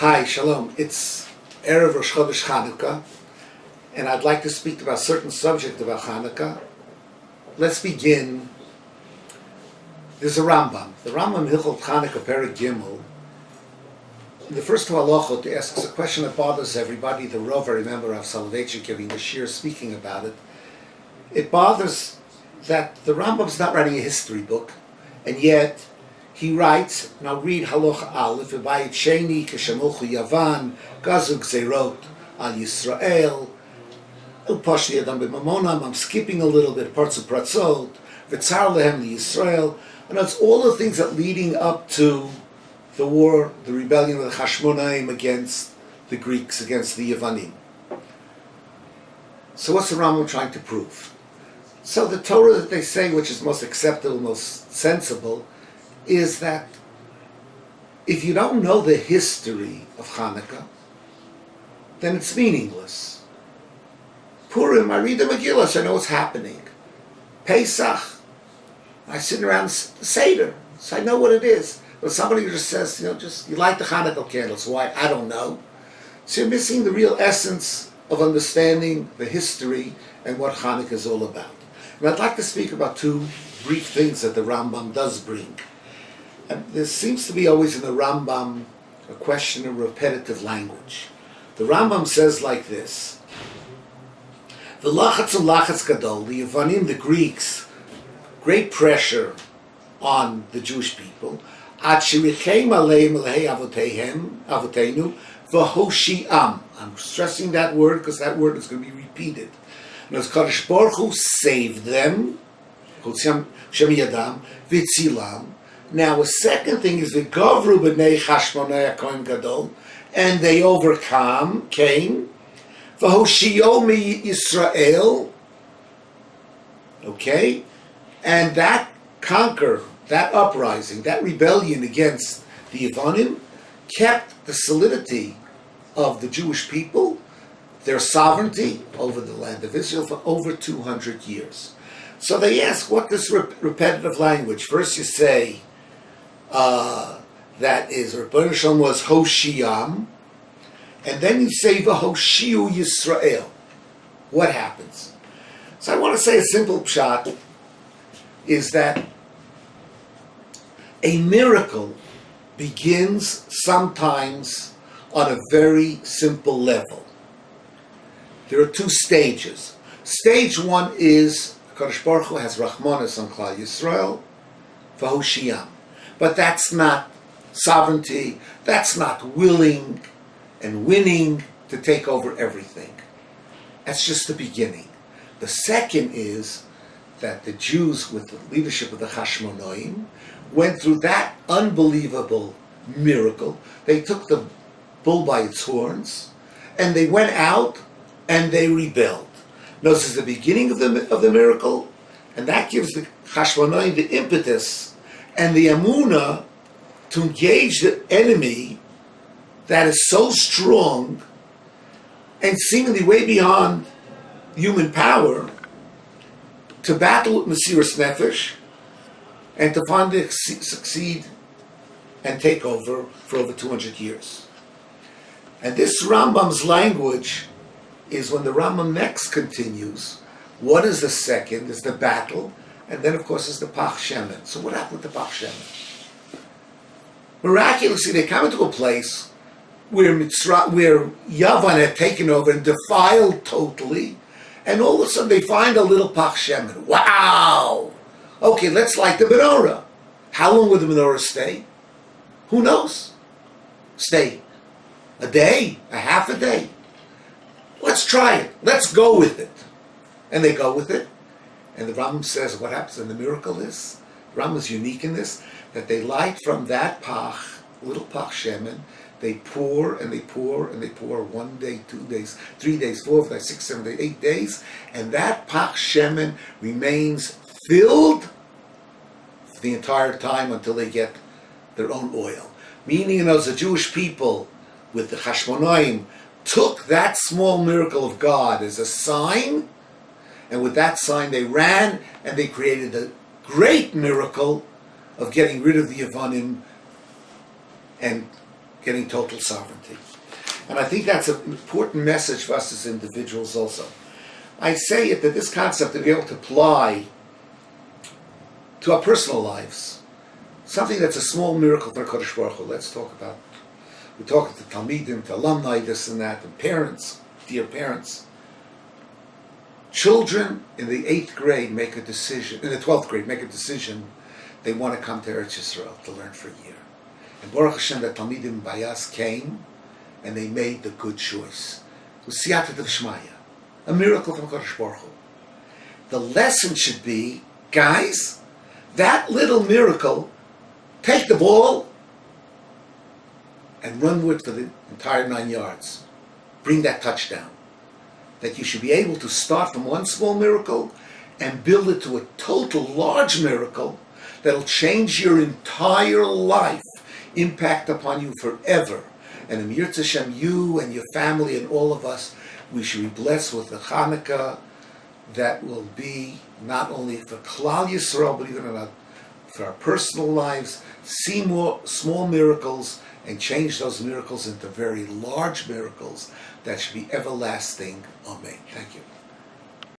Hi, Shalom. It's Erev Rosh Chodesh Chanukah, and I'd like to speak about a certain subject about Chanukah. Let's begin. There's a Rambam. The Rambam Hilchot Chanukah Perek Gimel. In the first two halachot, he asks a question that bothers everybody. The Rav, I remember Rav Soloveitchik giving the shir speaking about it. It bothers that the Rambam's not writing a history book, and yet he writes, and I'll read Halacha Aleph, V'bayit Sheni Keshamochu Yavan, Gazug Zerot Al Yisrael, Upashli Adam B'Mamonam, I'm skipping a little bit, Parts of Pratzot, V'tzar Lehem Yisrael, and that's all the things that leading up to the war, the rebellion of the Hashmonaim against the Greeks, against the Yevanim. So what's the Rambam trying to prove? So the Torah that they say, which is most acceptable, most sensible, is that if you don't know the history of Chanukah, then it's meaningless. Purim, I read the Megillah, so I know what's happening. Pesach, I sit around the Seder, so I know what it is. But somebody just says, you light the Chanukah candles. Why? I don't know. So you're missing the real essence of understanding the history and what Chanukah is all about. And I'd like to speak about two brief things that the Rambam does bring. And there seems to be always in the Rambam a question of repetitive language. The Rambam says like this: the lachatz and lachatz gadol, the Yevanim, the Greeks, great pressure on the Jewish people. Ad shirichem aleim elhei avoteinu v'hoshiam. I'm stressing that word because that word is going to be repeated. And as Kadosh Baruch Hu saved them, Shem Yadam v'tzilam. Now, a second thing is the Gavru b'nei Chashmonai HaKohen Gadol, and they came, v'hoshio mi Yisrael, okay, and that conquer, that uprising, that rebellion against the Yevanim, kept the solidity of the Jewish people, their sovereignty over the land of Israel for over 200 years. So they ask, what this repetitive language? First you say, that is, Rebbeinu Shalom was Hoshiam, and then you say V'Hoshiu Yisrael. What happens? So I want to say a simple pshat is that a miracle begins sometimes on a very simple level. There are two stages. Stage one is Kadosh Baruch Hu has Rachmanis on Klal Yisrael, V'Hoshiam. But that's not sovereignty, that's not willing and winning to take over everything. That's just the beginning. The second is that the Jews, with the leadership of the Hashmonaim, went through that unbelievable miracle. They took the bull by its horns, and they went out and they rebelled. Notice this is the beginning of the miracle, and that gives the Hashmonaim the impetus and the Amunah to engage the enemy that is so strong and seemingly way beyond human power, to battle with Mesiras Nefesh and to finally succeed and take over for over 200 years. And this Rambam's language is when the Rambam next continues. What is the second? Is the battle. And then, of course, is the Pach Shemen. So what happened with the Pach Shemen? Miraculously, they come into a place where Yavan had taken over and defiled totally, and all of a sudden they find a little Pach Shemen. Wow! Okay, let's light the menorah. How long will the menorah stay? Who knows? Stay a day, a half a day. Let's try it. Let's go with it. And they go with it. And the Rambam says what happens, and the miracle is, the Rambam is unique in this, that they light from that Pach, little Pach Shemen, they pour and they pour and they pour 1 day, 2 days, 3 days, 4 days, 6, 7 days, 8 days, and that Pach Shemen remains filled for the entire time until they get their own oil. Meaning, the Jewish people with the Hashmonaim took that small miracle of God as a sign, and with that sign they ran and they created a great miracle of getting rid of the Yevanim and getting total sovereignty. And I think that's an important message for us as individuals also. I say it that this concept to be able to apply to our personal lives, something that's a small miracle for Kodesh Baruch Hu. Let's talk about, we're talking to Talmidim, to alumni, this and that, and parents, dear parents. Children in the 8th grade make a decision, in the 12th grade make a decision, they want to come to Eretz Yisrael to learn for a year. And Baruch Hashem, the Talmidim Bayas came, and they made the good choice. It was Siyata D'Shmaya, a miracle from Kodesh Baruch Hu. The lesson should be, guys, that little miracle, take the ball and run with it for the entire 9 yards. Bring that touchdown. That you should be able to start from one small miracle and build it to a total large miracle that'll change your entire life, impact upon you forever. And in Yirtzeh Hashem, you and your family and all of us, we should be blessed with the Chanukah that will be not only for Klal Yisrael, but even for our personal lives. See more small miracles and change those miracles into very large miracles that should be everlasting. Amen. Thank you.